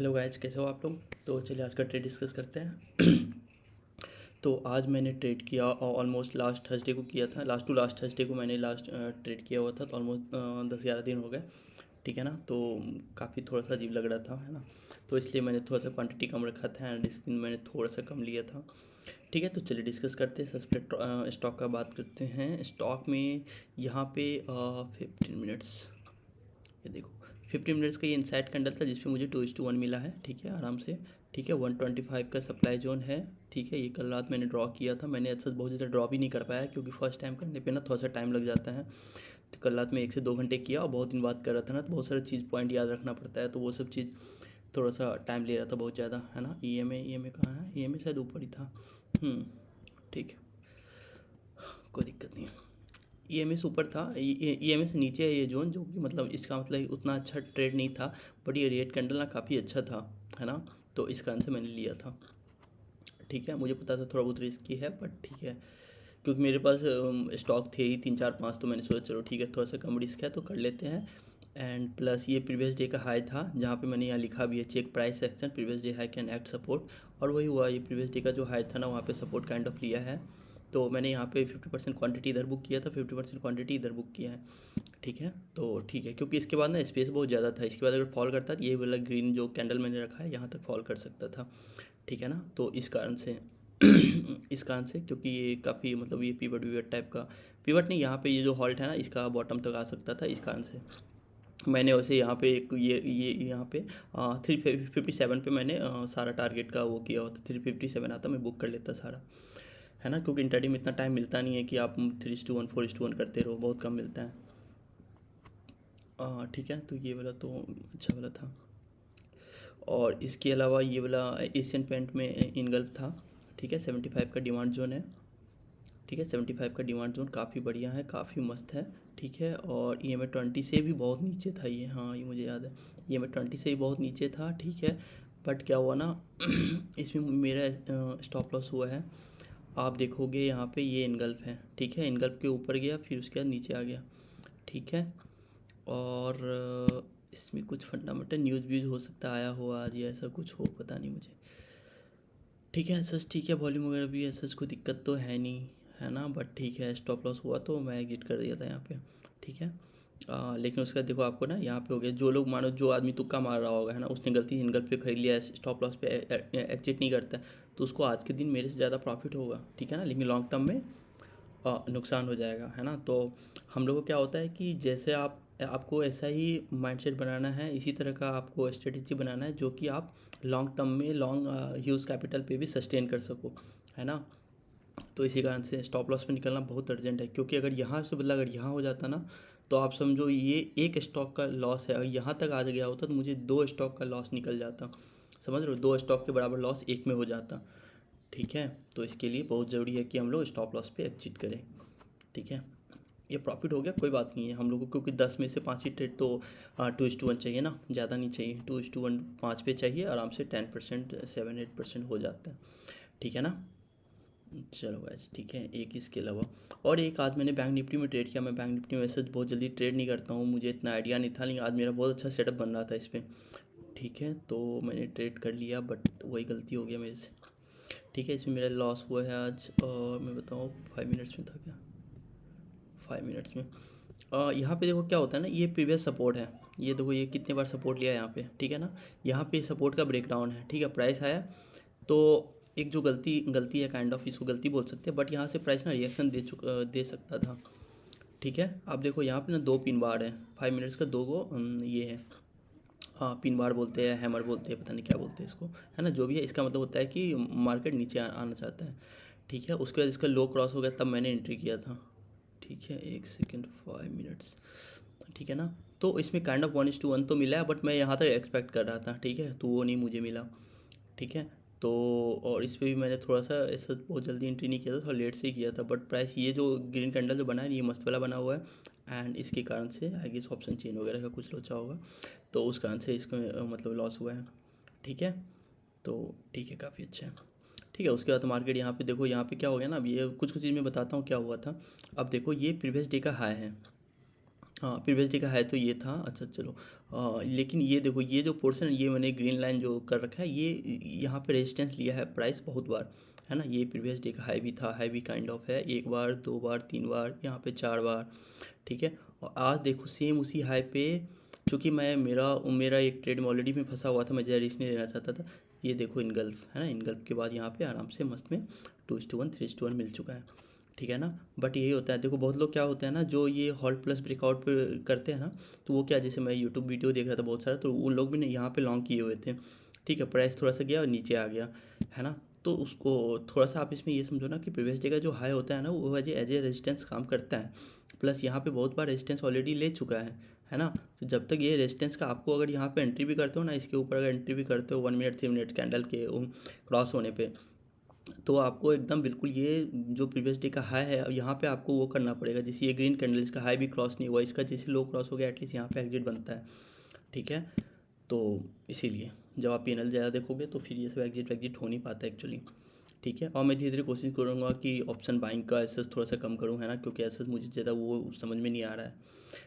Hello guys, कैसे हो आप लोग। तो चलिए आज का ट्रेड डिस्कस करते हैं। तो आज मैंने ट्रेड किया ऑलमोस्ट लास्ट थर्सडे को किया था। लास्ट थर्सडे को मैंने लास्ट ट्रेड किया हुआ था। तो ऑलमोस्ट 10-11 दिन हो गए, ठीक है ना। तो काफ़ी थोड़ा सा अजीब लग रहा था, है ना। तो इसलिए मैंने थोड़ा सा क्वांटिटी कम रखा था एंड स्पिन मैंने थोड़ा सा कम लिया था, ठीक है। तो चलिए डिस्कस करते हैं। सबसे स्टॉक का बात करते हैं। स्टॉक में यहाँ पे 15 मिनट्स, ये देखो 15 मिनट्स का ये इनसाइड कैंडल था जिसपे मुझे 2:1 मिला है, ठीक है, आराम से, ठीक है। 125 का सप्लाई जोन है, ठीक है। ये कल रात मैंने ड्रॉ किया था। मैंने अच्छा बहुत ज़्यादा ड्रॉ भी नहीं कर पाया क्योंकि फर्स्ट टाइम करने पे ना थोड़ा सा टाइम लग जाता है। तो कल रात में 1 से 2 घंटे किया और बहुत दिन बाद कर रहा था ना, तो बहुत सारा चीज़ पॉइंट याद रखना पड़ता है, तो वो सब चीज़ थोड़ा सा टाइम ले रहा था बहुत ज़्यादा, है ना। ई एम ए कहाँ है, ई एम ए शायद ऊपर ही था। ठीक है, कोई दिक्कत नहीं है। ईएमए से ऊपर था, ईएमए से नीचे है ये जोन, जो कि मतलब इसका मतलब उतना अच्छा ट्रेड नहीं था, बट ये रेड कैंडल ना काफ़ी अच्छा था, है ना। तो इस कारण से मैंने लिया था, ठीक है। मुझे पता था थोड़ा बहुत रिस्की है, बट ठीक है, क्योंकि मेरे पास स्टॉक थे ही 3-4-5, तो मैंने सोचा चलो ठीक है, थोड़ा सा कम रिस्क है तो कर लेते हैं। एंड प्लस ये प्रीवियस डे का हाई था, जहाँ पे मैंने यहाँ लिखा भी है check price section, previous day high can act support, और वही हुआ। ये प्रीवियस डे का जो हाई था ना, वहाँ पे सपोर्ट काइंड ऑफ लिया है। तो मैंने यहाँ पे 50% क्वांटिटी इधर बुक किया था, 50% क्वांटिटी इधर बुक किया है, ठीक है। तो ठीक है, क्योंकि इसके बाद ना स्पेस बहुत ज़्यादा था। इसके बाद अगर फॉल करता तो ये वाला ग्रीन जो कैंडल मैंने रखा है यहाँ तक फॉल कर सकता था, ठीक है ना। तो इस कारण से इस कारण से, क्योंकि ये काफ़ी मतलब ये पीवट वीवट टाइप का, पीवट नहीं, यहाँ पे ये जो हॉल्ट है ना इसका बॉटम तक आ सकता था, इस कारण से मैंने वैसे यहाँ पे एक ये यहाँ पे 357 पे मैंने सारा टारगेट का वो किया होता। 357 आता मैं बुक कर लेता सारा, है ना, क्योंकि इंटरडे में इतना टाइम मिलता नहीं है कि आप 3:1 4:1 करते रहो, बहुत कम मिलता है, ठीक है। तो ये वाला तो अच्छा वाला था। और इसके अलावा ये वाला एशियन पेंट में इनगल्फ था, ठीक है। 75 का डिमांड जोन है, ठीक है। 75 का डिमांड जोन काफ़ी बढ़िया है, काफ़ी मस्त है, ठीक है। और ई एम ए 20 से भी बहुत नीचे था ये, हाँ ये मुझे याद है, ई एम ए 20 से भी बहुत नीचे था, ठीक है। बट क्या हुआ ना इसमें मेरा स्टॉप लॉस हुआ है। आप देखोगे यहाँ पे ये इनगल्फ है, ठीक है। इनगल्फ के ऊपर गया, फिर उसके बाद नीचे आ गया, ठीक है। और इसमें कुछ फंडामेंटल न्यूज़ व्यूज़ हो सकता है आया हो आज, या ऐसा कुछ हो, पता नहीं मुझे, ठीक है। सच ठीक है, वॉल्यूम वगैरह भी ऐसा कोई दिक्कत तो है नहीं, है ना। बट ठीक है, स्टॉप लॉस हुआ तो मैं एग्जिट कर दिया था यहाँ पे, ठीक है। लेकिन उसका देखो आपको ना यहाँ पे हो गया, जो लोग मानो जो आदमी तुक्का मार रहा होगा, है ना, उसने गलती हिंगल पे खरीद लिया है, स्टॉप लॉस पे एग्जिट नहीं करता है, तो उसको आज के दिन मेरे से ज़्यादा प्रॉफिट होगा, ठीक है ना। लेकिन लॉन्ग टर्म में नुकसान हो जाएगा, है ना। तो हम लोग को क्या होता है कि जैसे आपको ऐसा ही माइंडसेट बनाना है, इसी तरह का आपको स्ट्रेटेजी बनाना है जो कि आप लॉन्ग टर्म में लॉन्ग यूज़ कैपिटल पे भी सस्टेन कर सको, है ना। तो इसी कारण से स्टॉप लॉस पे निकलना बहुत अर्जेंट है, क्योंकि अगर यहाँ से बदला अगर यहाँ हो जाता ना, तो आप समझो ये एक स्टॉक का लॉस है, अगर यहाँ तक आ गया होता तो मुझे 2 स्टॉक का लॉस निकल जाता, समझ रहे हो, 2 स्टॉक के बराबर लॉस एक में हो जाता, ठीक है। तो इसके लिए बहुत ज़रूरी है कि हम लोग स्टॉप लॉस पे एग्जिट करें, ठीक है। ये प्रॉफिट हो गया, कोई बात नहीं है हम लोगों को, क्योंकि 10 में से 5 ही ट्रेड तो 2:1 चाहिए ना, ज़्यादा नहीं चाहिए। 2:1 5 पे चाहिए, आराम से 10% 7-8% हो जाता है, ठीक है ना। चलो वैसे ठीक है। एक इसके अलावा और एक आज मैंने बैंक निफ्टी में ट्रेड किया। मैं बैंक निफ्टी में वैसे बहुत जल्दी ट्रेड नहीं करता हूँ, मुझे इतना आइडिया नहीं था, लेकिन आज मेरा बहुत अच्छा सेटअप बन रहा था इस पर, ठीक है। तो मैंने ट्रेड कर लिया, बट वही गलती हो गया मेरे से, ठीक है। इसमें मेरा लॉस हुआ है आज, और मैं बताऊँ 5 मिनट्स में था क्या, 5 मिनट्स में। यहाँ पे देखो क्या होता है ना, ये प्रीवियस सपोर्ट है, ये देखो ये कितने बार सपोर्ट लिया है यहाँ पे, ठीक है ना। यहाँ पे सपोर्ट का ब्रेकडाउन है, ठीक है। प्राइस आया तो एक जो गलती है काइंड ऑफ, इसको गलती बोल सकते हैं, बट यहाँ से प्राइस ना रिएक्शन दे सकता था, ठीक है। आप देखो यहाँ पे ना 2 पिन बार है, 5 मिनट्स का 2 गो ये है, हाँ पिन बार बोलते हैं, हैमर बोलते हैं, पता नहीं क्या बोलते हैं इसको, है ना। जो भी है, इसका मतलब होता है कि मार्केट नीचे आना चाहता है, ठीक है। उसके बाद इसका लो क्रॉस हो गया, तब मैंने एंट्री किया था, ठीक है। 1 सेकेंड, 5 मिनट्स, ठीक है ना। तो इसमें काइंड ऑफ 1:1 तो मिला है, बट मैं यहाँ तक एक्सपेक्ट कर रहा था, ठीक है, तो वो नहीं मुझे मिला, ठीक है। तो और इस पे भी मैंने थोड़ा सा ऐसा बहुत जल्दी एंट्री नहीं किया था, थोड़ा लेट से ही किया था, बट प्राइस ये जो ग्रीन कैंडल जो बना है ये मस्त वाला बना हुआ है, एंड इसके कारण से आई गेस ऑप्शन चेन वगैरह का कुछ लोचा होगा, तो उस कारण से इसको मतलब लॉस हुआ है, ठीक है। तो ठीक है, काफ़ी अच्छा है, ठीक है। उसके बाद मार्केट यहाँ पे देखो, यहाँ पे क्या हो गया ना, अब ये कुछ कुछ चीज़ मैं बताता हूँ क्या हुआ था। अब देखो ये प्रीवियस डे का हाई है, हाँ, प्रीवियस डे का है तो ये था। अच्छा चलो, लेकिन ये देखो, ये जो पोर्शन है, ये मैंने ग्रीन लाइन जो कर रखा है, ये यहाँ पे रेजिस्टेंस लिया है प्राइस बहुत बार, है ना। ये प्रीवियस डे का हाई भी था, हाई भी काइंड ऑफ है, एक बार, दो बार, तीन बार, यहाँ पे चार बार, ठीक है। और आज देखो सेम उसी हाई पे, चूँकि मैं मेरा मेरा एक ट्रेड में ऑलरेडी में फंसा हुआ था, मैं ज़्यादा रिस्क नहीं लेना चाहता था। ये देखो इनगल्फ, है ना, इनगल्फ के बाद यहाँ पे आराम से मस्त में 2:1 3:1 मिल चुका है, ठीक है ना। बट यही होता है, देखो बहुत लोग क्या होते हैं ना, जो ये हॉल्ट प्लस ब्रेकआउट पे करते हैं ना, तो वो क्या, जैसे मैं यूट्यूब वीडियो देख रहा था बहुत सारा, तो उन लोग भी ना यहाँ पे लॉन्ग किए हुए थे, ठीक है। प्राइस थोड़ा सा गया और नीचे आ गया, है ना। तो उसको थोड़ा सा आप इसमें ये समझो ना कि प्रीवियस डे का जो हाई होता है ना, वो एज ए रेजिस्टेंस काम करता है, प्लस यहाँ पे बहुत बार रेजिस्टेंस ऑलरेडी ले चुका है ना। तो जब तक ये रेजिस्टेंस का आपको, अगर यहाँ पे एंट्री भी करते हो ना, इसके ऊपर अगर एंट्री भी करते हो 1 मिनट 3 मिनट कैंडल के क्रॉस होने पे, तो आपको एकदम बिल्कुल ये जो प्रीवियस डे का हाई है, अब यहाँ पे आपको वो करना पड़ेगा, जैसे ये ग्रीन कैंडल, इसका हाई भी क्रॉस नहीं हुआ, इसका जैसे लो क्रॉस हो गया, एटलीस्ट यहाँ पे एग्जिट बनता है, ठीक है। तो इसीलिए जब आप पीएनएल ज़्यादा देखोगे तो फिर ये सब एग्जिट वेग्जिट हो नहीं पाता एक्चुअली, ठीक है। और मैं धीरे धीरे कोशिश करूँगा कि ऑप्शन बाइंग का एसेस थोड़ा सा कम करूँ, है ना, क्योंकि एसेस मुझे ज़्यादा वो समझ में नहीं आ रहा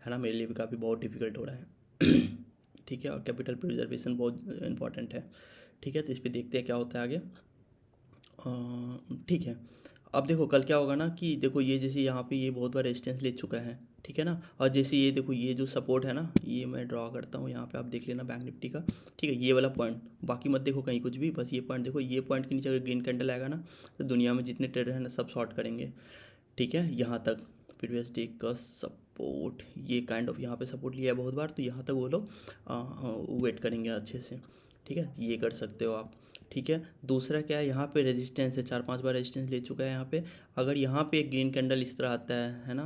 है ना, मेरे लिए भी काफ़ी बहुत डिफिकल्ट हो रहा है ठीक है। और कैपिटल प्रिजर्वेशन बहुत इंपॉर्टेंट है, ठीक है। तो इस पर देखते हैं क्या होता है आगे, ठीक है। अब देखो कल क्या होगा ना, कि देखो ये जैसे यहाँ पे ये बहुत बार रेजिस्टेंस ले चुका है, ठीक है ना। और जैसे ये देखो, ये जो सपोर्ट है ना, ये मैं ड्रॉ करता हूँ यहाँ पे, आप देख लेना बैंक निफ्टी का, ठीक है। ये वाला पॉइंट, बाकी मत देखो कहीं कुछ भी, बस ये पॉइंट देखो, ये पॉइंट के नीचे अगर ग्रीन कैंडल आएगा ना, तो दुनिया में जितने ट्रेडर हैं ना, सब शॉर्ट करेंगे, ठीक है। यहाँ तक प्रीवियस डे का सपोर्ट, ये काइंड ऑफ यहाँ पे सपोर्ट लिया है बहुत बार, तो यहाँ तक वो लोग वेट करेंगे अच्छे से, ठीक है। ये कर सकते हो आप, ठीक है। दूसरा क्या है, यहाँ पे रेजिस्टेंस है, 4-5 बार रेजिस्टेंस ले चुका है यहाँ पे। अगर यहाँ पे एक ग्रीन कैंडल इस तरह आता है ना,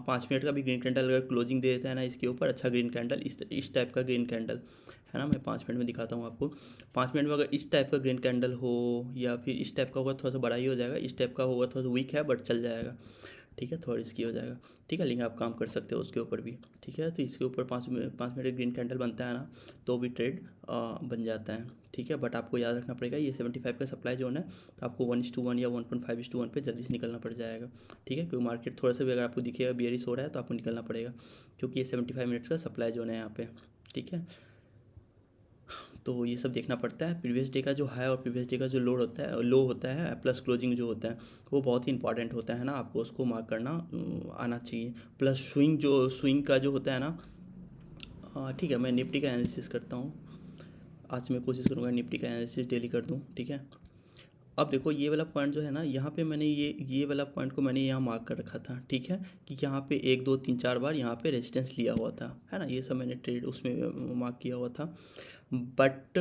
5 मिनट का भी ग्रीन कैंडल अगर क्लोजिंग दे देता है ना इसके ऊपर, अच्छा ग्रीन कैंडल, इस टाइप का ग्रीन कैंडल, है ना, मैं 5 मिनट में दिखाता हूँ आपको। 5 मिनट में अगर इस टाइप का ग्रीन कैंडल हो, या फिर इस टाइप का होगा थोड़ा सा बड़ा ही हो जाएगा, इस टाइप का होगा थोड़ा सा वीक है बट चल जाएगा, ठीक है, थोड़ा रिस्की हो जाएगा, ठीक है। लेकिन आप काम कर सकते हो उसके ऊपर भी, ठीक है। तो इसके ऊपर 5 मिनट ग्रीन कैंडल बनता है ना, तो भी ट्रेड बन जाता है, ठीक है। बट आपको याद रखना पड़ेगा, ये 75 का सप्लाई जोन है, तो आपको 1:1 या 1.5:1 पे जल्दी से निकलना पड़ जाएगा, ठीक है। क्योंकि मार्केट थोड़ा सा भी अगर आपको दिखेगा बेयरिश हो रहा है, तो आपको निकलना पड़ेगा, क्योंकि ये 75 मिनट्स का सप्लाई जोन है यहाँ पे, ठीक है। तो ये सब देखना पड़ता है, प्रीवियस डे का जो हाई और प्रीवियस डे का जो लो होता है, प्लस क्लोजिंग जो होता है, वो बहुत ही इंपॉर्टेंट होता है ना, आपको उसको मार्क करना आना चाहिए। प्लस स्विंग का जो होता है ना, ठीक है। मैं निफ्टी का एनालिसिस करता हूँ, आज मैं कोशिश करूँगा निफ्टी का एनालिसिस डेली कर दूँ, ठीक है। अब देखो ये वाला पॉइंट जो है ना, यहाँ पे मैंने ये वाला पॉइंट को मैंने यहाँ मार्क कर रखा था, ठीक है, कि यहाँ पे 1 2 3 4 बार यहाँ पे रेजिस्टेंस लिया हुआ था, है ना। ये सब मैंने ट्रेड उसमें मार्क किया हुआ था। बट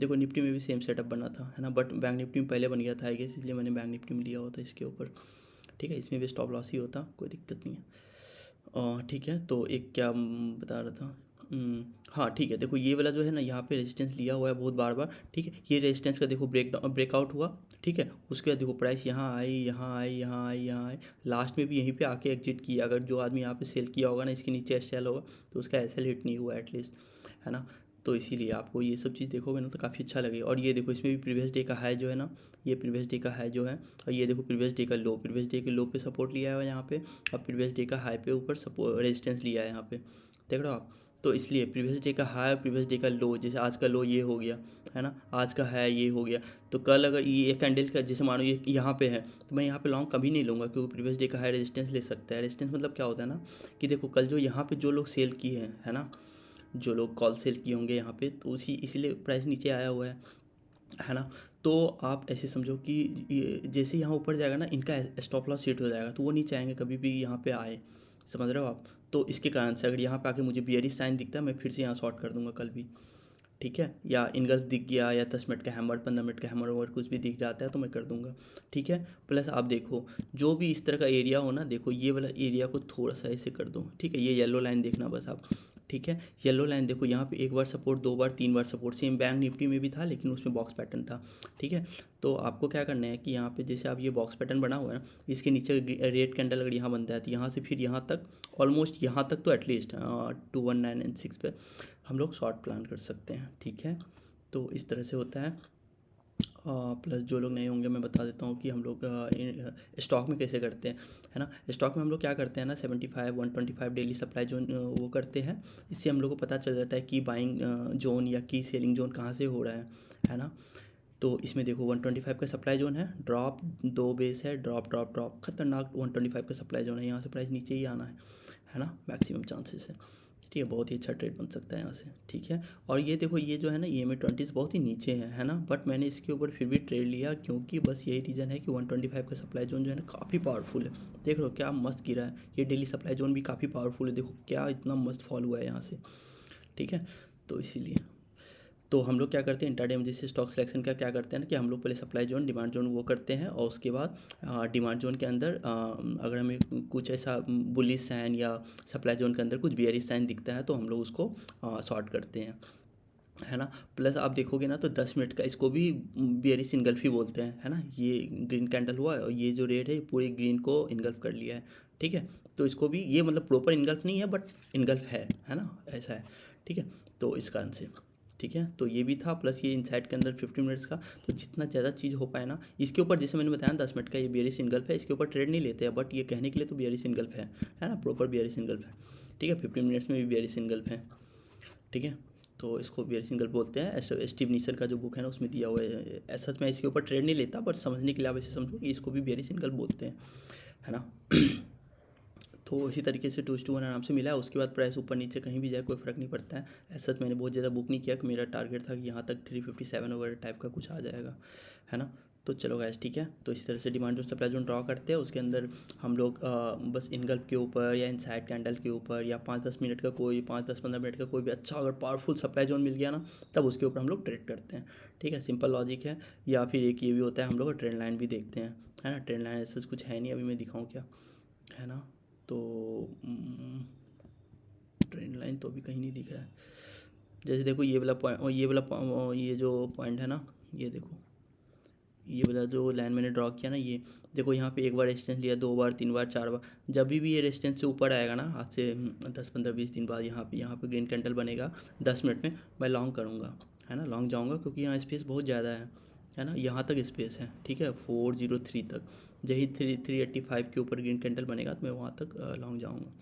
देखो निफ्टी में भी सेम सेटअप बना था, है ना, बट बैंक निफ्टी में पहले बन गया था आई गेस, इसलिए मैंने बैंक निफ्टी में लिया हुआ था इसके ऊपर, ठीक है। इसमें भी स्टॉप लॉस ही होता, कोई दिक्कत नहीं है, ठीक है। तो एक क्या बता रहा था, हाँ ठीक है। देखो ये वाला जो है ना, यहाँ पे रेजिस्टेंस लिया हुआ है बहुत बार बार, ठीक है। ये रेजिस्टेंस का देखो ब्रेकआउट हुआ, ठीक है। उसके बाद देखो प्राइस यहाँ आई, यहाँ आई, यहाँ आई, यहाँ आई, लास्ट में भी यहीं पे आके एग्जिट किया। अगर जो आदमी यहाँ पे सेल किया होगा ना, इसके नीचे एस होगा, तो उसका एस हिट नहीं हुआ एटलीस्ट, है ना। तो इसीलिए आपको ये सब चीज़ देखोगे ना तो काफ़ी अच्छा लगेगा। और ये देखो इसमें भी प्रीवियस डे का हाई जो है ना, ये प्रीवियस डे का हाई जो है, और ये देखो प्रीवियस डे का लो, प्रीवियस डे के लो पे सपोर्ट लिया है यहाँ पे, और प्रीवियस डे का हाई पे ऊपर सपोर्ट रेजिस्टेंस लिया है यहाँ पे, देख रहे हो आप। तो इसलिए प्रीवियस डे का हाई और प्रीवियस डे का लो, जैसे आज का लो ये हो गया, है ना, आज का हाई ये हो गया, तो कल अगर ये कैंडल का जैसे मानो ये यहाँ पे है, तो मैं यहाँ पे लॉन्ग कभी नहीं लूँगा, क्योंकि प्रीवियस डे का हाई रेजिस्टेंस ले सकता है। रेजिस्टेंस मतलब क्या होता है ना, कि देखो कल जो यहाँ पे जो लोग सेल किए हैं, है ना, जो लोग कॉल सेल किए होंगे यहाँ पे, तो इसीलिए प्राइस नीचे आया हुआ है ना। तो आप ऐसे समझो कि ये जैसे यहाँ ऊपर जाएगा ना, इनका स्टॉप लॉस हिट हो जाएगा, तो वो नहीं चाहेंगे कभी भी यहाँ पे आए, समझ रहे हो आप। तो इसके कारण से अगर यहाँ पे आके मुझे बियरिश साइन दिखता है, मैं फिर से यहाँ शॉर्ट कर दूंगा कल भी, ठीक है। या इनगल्फ दिख गया, या 10 मिनट का हैमर, 15 मिनट का हैमर ओवर कुछ भी दिख जाता है तो मैं कर दूंगा, ठीक है। प्लस आप देखो जो भी इस तरह का एरिया हो ना, देखो ये वाला एरिया को थोड़ा सा ऐसे कर दो, ठीक है। ये येलो लाइन देखना बस आप, ठीक है। येलो लाइन देखो, यहाँ पे एक बार सपोर्ट, 2 बार, 3 बार सपोर्ट, सेम बैंक निफ्टी में भी था, लेकिन उसमें बॉक्स पैटर्न था, ठीक है। तो आपको क्या करना है कि यहाँ पे जैसे आप ये बॉक्स पैटर्न बना हुआ है ना, इसके नीचे रेड कैंडल अगर यहाँ बनता है, तो यहाँ से फिर यहाँ तक, ऑलमोस्ट यहाँ तक तो एटलीस्ट 21996 पे हम लोग शॉर्ट प्लान कर सकते हैं, ठीक है। तो इस तरह से होता है। प्लस जो लोग नए होंगे मैं बता देता हूँ कि हम लोग स्टॉक में कैसे करते हैं, है ना। स्टॉक में हम लोग क्या करते हैं ना, 75 125 डेली सप्लाई जोन वो करते हैं। इससे हम लोग को पता चल जाता है कि बाइंग जोन या की सेलिंग जोन कहाँ से हो रहा है ना। तो इसमें देखो 125 का सप्लाई जोन है, ड्रॉप 2 बेस है, ड्रॉप ड्रॉप ड्रॉप खतरनाक 125 का सप्लाई जोन है, यहाँ से प्राइस नीचे ही आना है ना, मैक्सिमम चांसेस है। ठीक है, बहुत ही अच्छा ट्रेड बन सकता है यहाँ से। ठीक है, और ये देखो ये जो है ना EMA 20 बहुत ही नीचे है ना, बट मैंने इसके ऊपर फिर भी ट्रेड लिया क्योंकि बस यही रीज़न है कि 125 का सप्लाई जोन जो है ना काफ़ी पावरफुल है। देख लो क्या मस्त गिरा है, ये डेली सप्लाई जोन भी काफ़ी पावरफुल है, देखो क्या इतना मस्त फॉल हुआ है यहाँ से। ठीक है, तो इसीलिए तो हम लोग क्या करते हैं इंट्राडे में, जैसे स्टॉक सिलेक्शन का क्या करते हैं ना कि हम लोग पहले सप्लाई जोन डिमांड जोन वो करते हैं, और उसके बाद डिमांड जोन के अंदर अगर हमें कुछ ऐसा बुलिश साइन या सप्लाई जोन के अंदर कुछ बियरिश साइन दिखता है तो हम लोग उसको शॉर्ट करते हैं, है ना। प्लस आप देखोगे ना तो 10 मिनट का इसको भी बियरिश इनगल्फ ही बोलते हैं, है ना। ये ग्रीन कैंडल हुआ और ये जो रेड है पूरी ग्रीन को इनगल्फ कर लिया है। ठीक है, तो इसको भी ये मतलब प्रॉपर इनगल्फ नहीं है बट इनगल्फ है ना, ऐसा है। ठीक है, तो इस कारण से ठीक है, तो ये भी था, प्लस ये इनसाइड के अंदर 50 मिनट्स का, तो जितना ज़्यादा चीज़ हो पाए ना इसके ऊपर, जैसे मैंने बताया 10 मिनट का ये बियरिश इनगल्फ है, इसके ऊपर ट्रेड नहीं लेते हैं, बट ये कहने के लिए तो बियरिश इनगल्फ है ना, प्रॉपर बियरिश इनगल्फ है। ठीक है, 15 मिनट्स में भी बियरिश इनगल्फ है। ठीक है, तो इसको बियरिश इनगल्फ बोलते हैं, ऐसे स्टीव नीसन का जो बुक है ना उसमें दिया हुआ है। ऐसा मैं इसके ऊपर ट्रेड नहीं लेता, बट समझने के लिए आप ऐसे समझो कि इसको भी बियरिश इनगल्फ बोलते हैं, है ना। तो इसी तरीके से 2:1 आराम से मिला है, उसके बाद प्राइस ऊपर नीचे कहीं भी जाए कोई फ़र्क नहीं पड़ता है। ऐसा मैंने बहुत ज़्यादा बुक नहीं किया कि मेरा टारगेट था कि यहाँ तक 357 वगैरह टाइप का कुछ आ जाएगा, है ना। तो चलो गैस ठीक है, तो इसी तरह से demand zone supply zone draw करते हैं, उसके अंदर हम लोग बस इनगल्फ के ऊपर या इनसाइड कैंडल के ऊपर या 5-10 मिनट का कोई 5-10-15 मिनट का कोई भी अच्छा अगर पावरफुल सप्लाई जोन मिल गया ना तब उसके ऊपर हम लोग ट्रेड करते हैं। ठीक है, सिंपल लॉजिक है। या फिर एक ये भी होता है हम लोग ट्रेंड लाइन भी देखते हैं, है ना। ट्रेंड लाइन ऐसा कुछ है नहीं, अभी मैं दिखाऊँ क्या, है ना। तो ट्रेंड लाइन तो अभी कहीं नहीं दिख रहा है। जैसे देखो ये वाला पॉइंट, ये जो पॉइंट है ना, ये देखो ये वाला जो लाइन मैंने ड्रॉ किया ना, ये देखो यहाँ पे एक बार रेजिस्टेंस लिया, 2 बार 3 बार 4 बार, जब भी ये रेजिस्टेंस से ऊपर आएगा ना आज से 10-15-20 दिन बाद यहाँ पे ग्रीन कैंडल बनेगा 10 मिनट में, मैं लॉन्ग करूँगा, है ना, लॉन्ग जाऊँगा क्योंकि यहाँ स्पेस बहुत ज़्यादा है ना, यहाँ तक स्पेस है। ठीक है, 403 तक, यही 385 के ऊपर ग्रीन कैंडल बनेगा तो मैं वहाँ तक लॉन्ग जाऊँगा।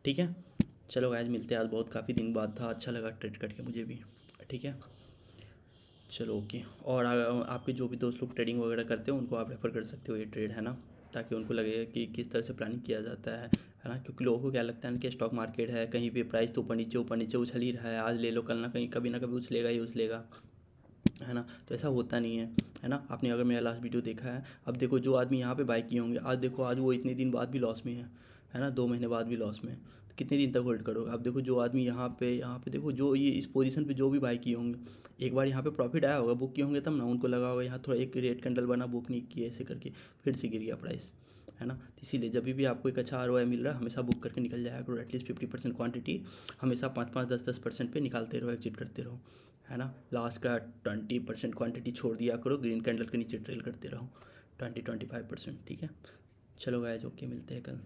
ठीक है, चलो गाइस मिलते हैं, आज बहुत काफ़ी दिन बाद था, अच्छा लगा ट्रेड करके मुझे भी। ठीक है, चलो ओके। और आपके जो भी दोस्त लोग ट्रेडिंग वगैरह करते हो उनको आप रेफ़र कर सकते हो ये ट्रेड, है ना, ताकि उनको लगे कि किस तरह से प्लानिंग किया जाता है ना। क्योंकि लोगों को क्या लगता है ना कि स्टॉक मार्केट है, कहीं पे प्राइस तो ऊपर नीचे उछल ही रहा है, आज ले लो कल ना कहीं कभी ना कभी उछलेगा ही उछलेगा, है ना। तो ऐसा होता नहीं है ना। आपने अगर मेरा लास्ट वीडियो देखा है, अब देखो जो आदमी यहाँ पे बाई किए होंगे आज देखो आज वो इतने दिन बाद भी लॉस में है ना, 2 महीने बाद भी लॉस में, तो कितने दिन तक होल्ड करोगे। अब देखो जो आदमी यहाँ पे देखो जो ये इस पोजीशन पे जो भी बाई किए होंगे, एक बार यहाँ पे प्रॉफिट आया होगा, बुक किए होंगे तब ना, उनको लगा होगा यहाँ थोड़ा एक रेड कैंडल बना, बुक नहीं किए, ऐसे करके फिर से गिर गया प्राइस, है ना। इसीलिए जब भी आपको एक अच्छा ROI मिल रहा है हमेशा बुक करके निकल जाया करो, एटलीस्ट 50% क्वांटिटी हमेशा 5-5 10-10% पे निकालते रहो, एग्जिट करते रहो, है ना। लास्ट का 20% क्वांटिटी छोड़ दिया करो, ग्रीन कैंडल के नीचे ट्रेल करते रहो 20-25%। ठीक है, चलो गाइस ओके, मिलते हैं कल।